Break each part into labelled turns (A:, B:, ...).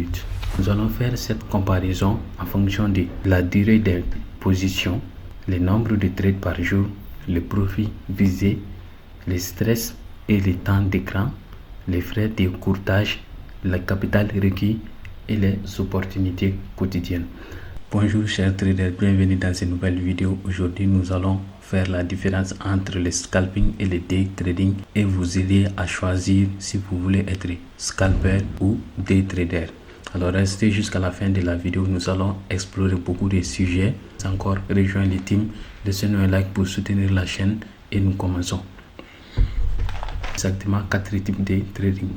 A: minutes. Nous allons faire cette comparaison en fonction de la durée des positions, le nombre de trades par jour, le profit visé, le stress et le temps d'écran, les frais de courtage, le capital requis et les opportunités quotidiennes. Bonjour chers traders, bienvenue dans cette nouvelle vidéo. Aujourd'hui nous allons faire la différence entre le scalping et le day trading et vous aider à choisir si vous voulez être scalper ou day trader. Alors restez jusqu'à la fin de la vidéo, nous allons explorer beaucoup de sujets. Encore rejoindre les teams, laissez-nous un like pour soutenir la chaîne et nous commençons. Exactement 4 types de trading.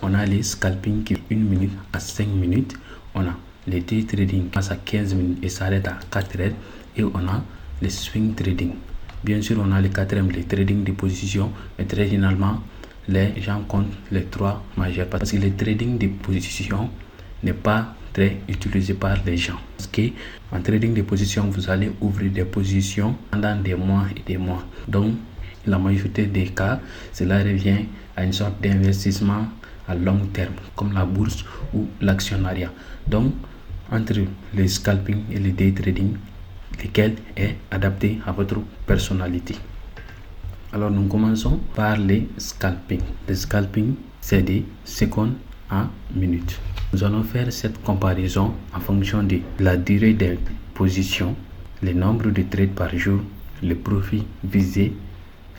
A: On a les scalping qui 1 minute à 5 minutes. On a les day trading passe à 15 minutes et s'arrête à 4 heures. Et on a les swing trading. Bien sûr, on a les quatrièmes, les trading de position. Mais très généralement, les gens comptent les 3 majeurs. Parce que le trading de position n'est pas très utilisé par les gens. Parce que en trading de position, vous allez ouvrir des positions pendant des mois et des mois. Donc, la majorité des cas, cela revient à une sorte d'investissement à long terme, comme la bourse ou l'actionnariat. Donc, entre le scalping et le day trading, lequel est adapté à votre personnalité. Alors, nous commençons par le scalping. Le scalping, c'est des secondes à minutes. Nous allons faire cette comparaison en fonction de la durée des positions, le nombre de trades par jour, le profit visé,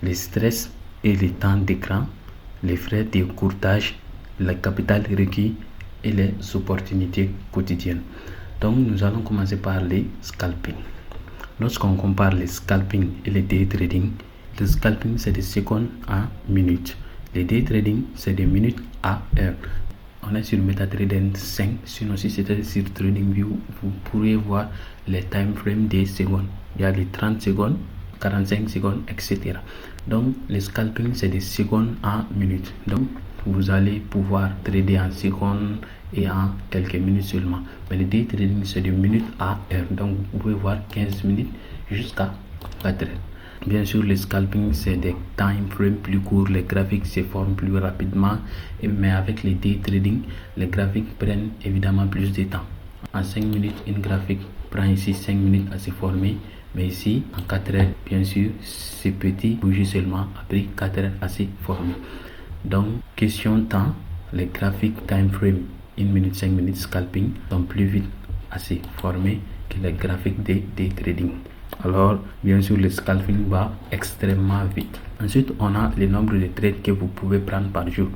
A: le stress et le temps d'écran, les frais de courtage, le capital requis et les opportunités quotidiennes. Donc, nous allons commencer par les scalping. Lorsqu'on compare les scalping et le day trading, le scalping c'est des secondes à minutes. Le day trading c'est des minutes à heure. On est sur MetaTrader 5, sinon si c'était sur TradingView, vous pourriez voir les time frames des secondes. Il y a les 30 secondes, 45 secondes, etc. Donc, le scalping, c'est des secondes à minutes. Donc, vous allez pouvoir trader en secondes et en quelques minutes seulement. Mais le day trading, c'est de minutes à heure. Donc, vous pouvez voir 15 minutes jusqu'à 4 heures. Bien sûr, le scalping, c'est des time frames plus courts. Les graphiques se forment plus rapidement. Mais avec le day trading, les graphiques prennent évidemment plus de temps. En 5 minutes, une graphique prend ici 5 minutes à se former. Mais ici, en 4 heures, bien sûr, ces petits bougies seulement a pris 4 heures à se former. Donc, question temps, les graphiques time frame 1 minute, 5 minutes scalping sont plus vite à se former que les graphiques de day trading. Alors, bien sûr, le scalping va extrêmement vite. Ensuite, on a le nombre de trades que vous pouvez prendre par jour.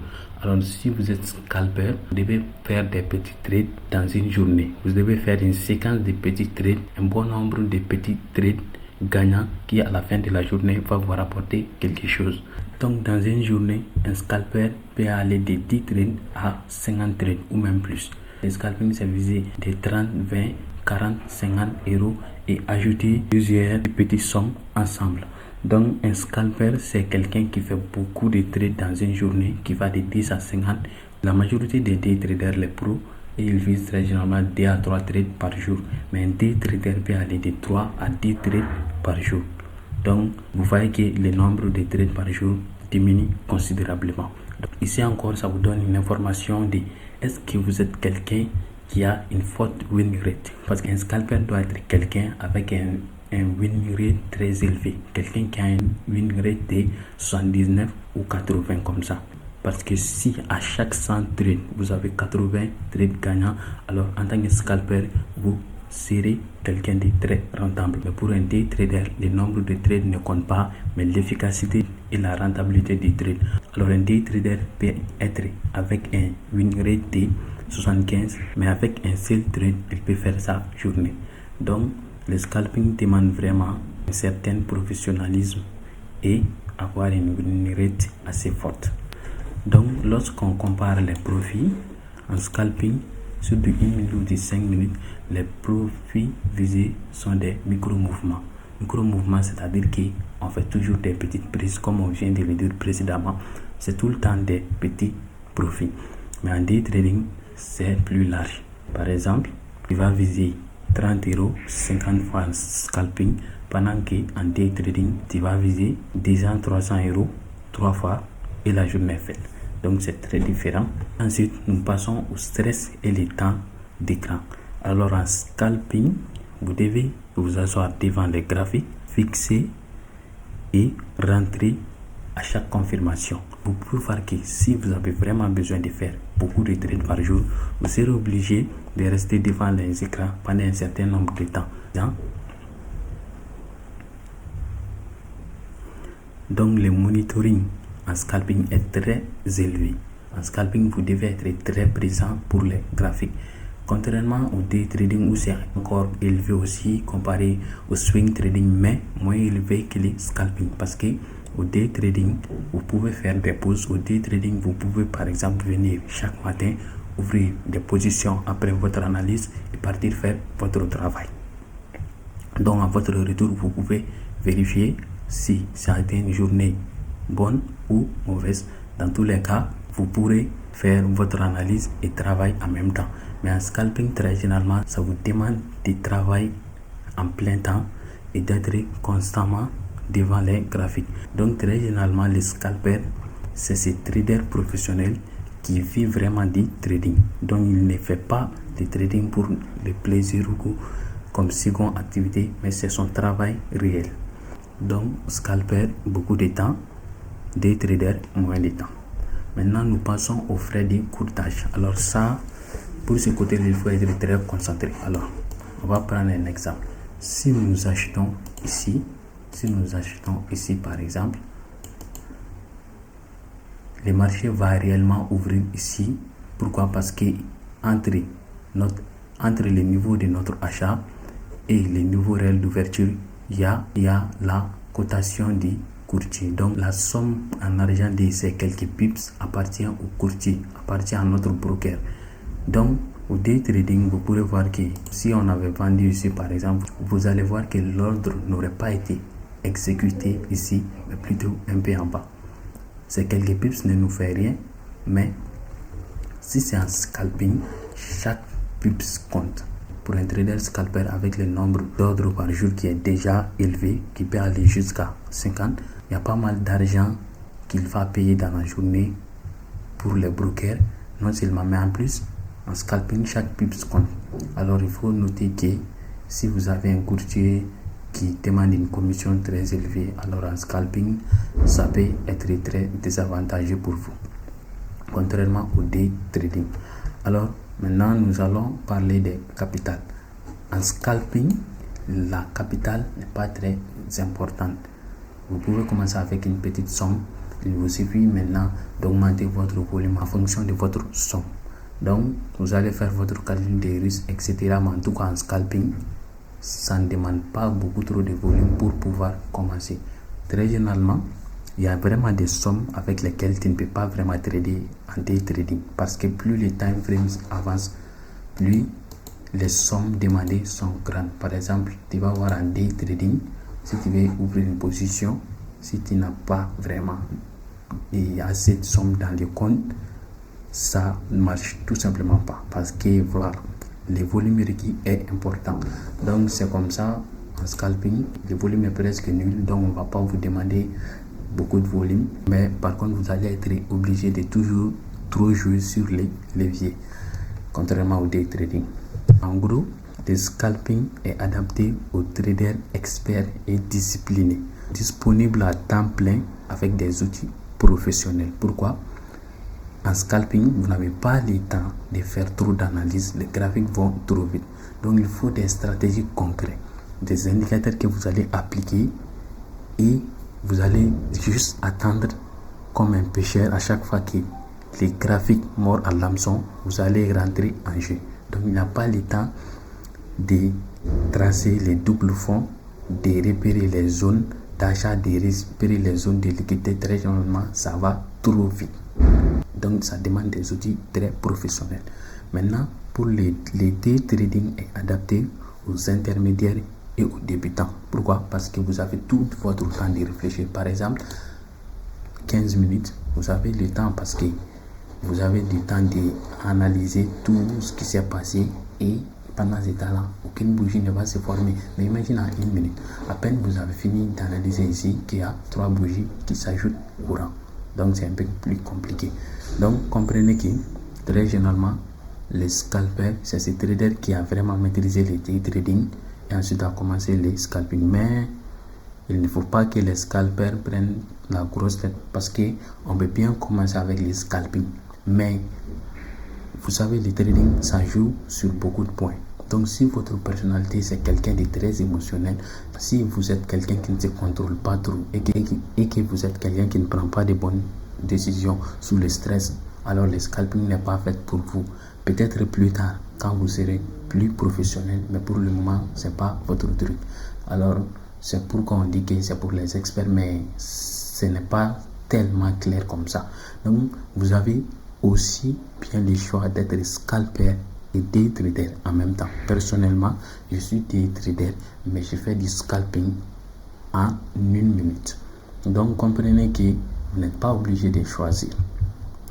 A: Alors, si vous êtes scalper, vous devez faire des petits trades dans une journée. Vous devez faire une séquence de petits trades, un bon nombre de petits trades gagnants qui, à la fin de la journée, va vous rapporter quelque chose. Donc, dans une journée, un scalper peut aller de 10 trades à 50 trades ou même plus. Le scalping, c'est visé de 30, 20, 40, 50 euros et ajouter plusieurs petites sommes ensemble. Donc, un scalper, c'est quelqu'un qui fait beaucoup de trades dans une journée, qui va de 10 à 50. La majorité des day traders, les pros, ils visent très généralement 2 à 3 trades par jour. Mais un day trader peut aller de 3 à 10 trades par jour. Donc, vous voyez que le nombre de trades par jour diminue considérablement. Donc, ici encore, ça vous donne une information de est-ce que vous êtes quelqu'un qui a une forte win rate. Parce qu'un scalper doit être quelqu'un avec un win rate très élevé. Quelqu'un qui a une win rate de 79 ou 80 comme ça. Parce que si à chaque 100 trades, vous avez 80 trades gagnants, alors en tant que scalper, vous serez quelqu'un de très rentable. Mais pour un day trader, le nombre de trades ne compte pas, mais l'efficacité et la rentabilité du trade. Alors un day trader peut être avec un win rate de 75, mais avec un seul trade, il peut faire sa journée. Donc, le scalping demande vraiment un certain professionnalisme et avoir une win rate assez forte. Donc, lorsqu'on compare les profits en scalping sur du 1 minute ou de 5 minutes, les profits visés sont des micro-mouvements. Micro-mouvements, c'est-à-dire qu'on fait toujours des petites prises, comme on vient de le dire précédemment. C'est tout le temps des petits profits. Mais en day trading, c'est plus large. Par exemple, tu vas viser 30 euros 50 fois en scalping, pendant qu'en day trading, tu vas viser 200 300 euros 3 fois et la journée est faite. Donc c'est très différent. Ensuite, nous passons au stress et le temps d'écran. Alors en scalping, vous devez vous asseoir devant les graphiques, fixer et rentrer à chaque confirmation. Vous pouvez voir que si vous avez vraiment besoin de faire beaucoup de trades par jour, vous serez obligé de rester devant les écrans pendant un certain nombre de temps. Donc le monitoring en scalping est très élevé. En scalping, vous devez être très présent pour les graphiques. Contrairement au day trading où c'est encore élevé aussi comparé au swing trading, mais moins élevé que le scalping, parce que au day trading, vous pouvez faire des pauses. Au day trading, vous pouvez par exemple venir chaque matin, ouvrir des positions après votre analyse et partir faire votre travail. Donc à votre retour, vous pouvez vérifier si ça a été une journée bonne ou mauvaise. Dans tous les cas, vous pourrez faire votre analyse et travail en même temps. Mais en scalping, très généralement, ça vous demande de travailler en plein temps et d'être constamment devant les graphiques. Donc très généralement, les scalpers, c'est ces traders professionnels qui vivent vraiment du trading. Donc il ne fait pas de trading pour le plaisir ou comme seconde activité, mais c'est son travail réel. Donc scalper beaucoup de temps, des traders moins de temps. Maintenant nous passons aux frais de courtage. Alors ça, pour ce côté, il faut être très concentré. Alors on va prendre un exemple. Si nous achetons ici par exemple, le marché va réellement ouvrir ici. Pourquoi? Parce que entre le niveau de notre achat et le niveau réel d'ouverture, il y a la cotation du courtier. Donc la somme en argent de ces quelques pips appartient au courtier, appartient à notre broker. Donc au day trading, vous pourrez voir que si on avait vendu ici par exemple, vous allez voir que l'ordre n'aurait pas été exécuté ici, mais plutôt un peu en bas. Ces quelques pips ne nous fait rien, mais si c'est un scalping, chaque pips compte. Pour un trader scalper avec le nombre d'ordres par jour qui est déjà élevé, qui peut aller jusqu'à 50, il y a pas mal d'argent qu'il va payer dans la journée pour les brokers, non seulement, mais en plus, en scalping, chaque pips compte. Alors il faut noter que si vous avez un courtier qui demande une commission très élevée, alors en scalping, ça peut être très désavantageux pour vous, contrairement au day trading. Alors maintenant, nous allons parler des capitales. En scalping, la capitale n'est pas très importante. Vous pouvez commencer avec une petite somme. Il vous suffit maintenant d'augmenter votre volume en fonction de votre somme. Donc, vous allez faire votre calcul des risques, etc. Mais en tout cas, en scalping, ça ne demande pas beaucoup trop de volume pour pouvoir commencer. Très généralement, il y a vraiment des sommes avec lesquelles tu ne peux pas vraiment trader en day trading, parce que plus les time frames avancent, plus les sommes demandées sont grandes. Par exemple, tu vas voir en day trading, si tu veux ouvrir une position, si tu n'as pas vraiment assez de sommes dans le compte, ça ne marche tout simplement pas, parce que voilà, le volume requis est important. Donc c'est comme ça en scalping, le volume est presque nul, donc on ne va pas vous demander beaucoup de volume, mais par contre vous allez être obligé de toujours trop jouer sur les leviers, contrairement au day trading. En gros, le scalping est adapté aux traders experts et disciplinés, disponible à temps plein avec des outils professionnels. Pourquoi? En scalping, vous n'avez pas le temps de faire trop d'analyse, les graphiques vont trop vite. Donc il faut des stratégies concrètes, des indicateurs que vous allez appliquer, et vous allez juste attendre comme un pêcheur à chaque fois que les graphiques morts à l'hameçon, vous allez rentrer en jeu. Donc il n'y a pas le temps de tracer les doubles fonds, de repérer les zones d'achat, de repérer les zones de liquidité. Très généralement, ça va trop vite. Donc ça demande des outils très professionnels. Maintenant, pour les day trading est adapté aux intermédiaires et aux débutants. Pourquoi? Parce que vous avez tout votre temps de réfléchir. Par exemple, 15 minutes, vous avez le temps parce que vous avez du temps d'analyser tout ce qui s'est passé, et pendant ce temps-là, aucune bougie ne va se former. Mais imaginez en 1 minute, à peine vous avez fini d'analyser ici, qu'il y a 3 bougies qui s'ajoutent au rang. Donc c'est un peu plus compliqué. Donc comprenez que très généralement les scalpers, c'est ce trader qui a vraiment maîtrisé le day trading et ensuite a commencé les scalping. Mais il ne faut pas que les scalpers prennent la grosse tête parce que on peut bien commencer avec les scalping. Mais vous savez, le trading, ça joue sur beaucoup de points. Donc si votre personnalité c'est quelqu'un de très émotionnel, si vous êtes quelqu'un qui ne se contrôle pas trop et que vous êtes quelqu'un qui ne prend pas de bonnes décisions sous le stress, alors le scalping n'est pas fait pour vous. Peut-être plus tard, quand vous serez plus professionnel, mais pour le moment, c'est pas votre truc. Alors, c'est pourquoi on dit que c'est pour les experts, mais ce n'est pas tellement clair comme ça. Donc, vous avez aussi bien le choix d'être scalper et day trader en même temps. Personnellement, je suis day trader, mais je fais du scalping en 1 minute. Donc, comprenez que vous n'êtes pas obligé de choisir.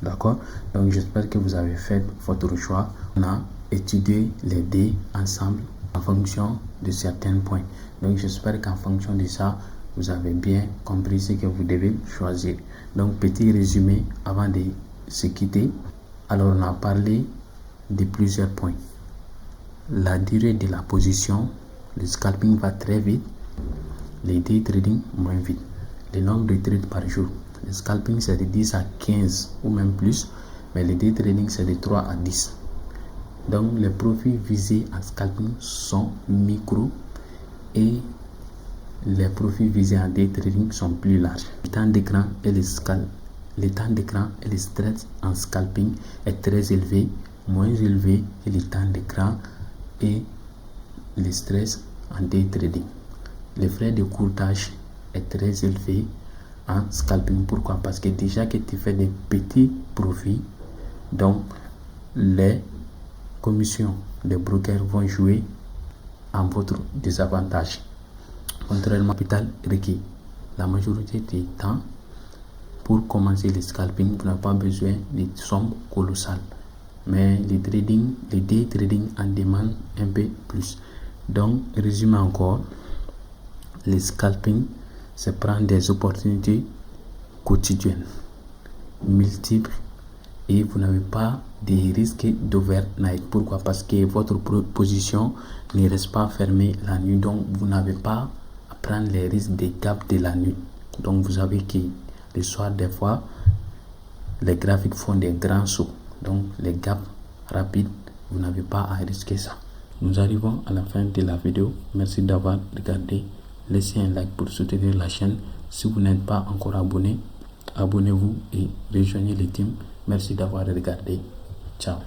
A: D'accord? Donc, j'espère que vous avez fait votre choix. On a étudié les dés ensemble en fonction de certains points. Donc, j'espère qu'en fonction de ça, vous avez bien compris ce que vous devez choisir. Donc, petit résumé avant de se quitter. Alors, on a parlé de plusieurs points. La durée de la position, le scalping va très vite, le day trading moins vite. Le nombre de trades par jour. Le scalping c'est de 10 à 15 ou même plus, mais le day trading c'est de 3 à 10. Donc les profits visés en scalping sont micro et les profits visés en day trading sont plus larges. Le temps d'écran et le stress en scalping est très élevé, moins élevé que le temps d'écran et le stress en day trading. Les frais de courtage est très élevé en scalping. Pourquoi? Parce que déjà que tu fais des petits profits, donc les commissions des brokers vont jouer en votre désavantage. Contrairement au capital requis, la majorité du temps, pour commencer le scalping, vous n'avez pas besoin de sommes colossales. Mais le day trading en demande un peu plus. Donc, résumé encore, le scalping, c'est prendre des opportunités quotidiennes, multiples, et vous n'avez pas de risque d'overnight. Pourquoi? Parce que votre position ne reste pas fermée la nuit, donc vous n'avez pas à prendre les risques des gaps de la nuit. Donc vous savez que le soir, des fois, les graphiques font des grands sauts. Donc les gaps rapides, vous n'avez pas à risquer ça. Nous arrivons à la fin de la vidéo. Merci d'avoir regardé. Laissez un like pour soutenir la chaîne. Si vous n'êtes pas encore abonné, abonnez-vous et rejoignez le team. Merci d'avoir regardé. Ciao.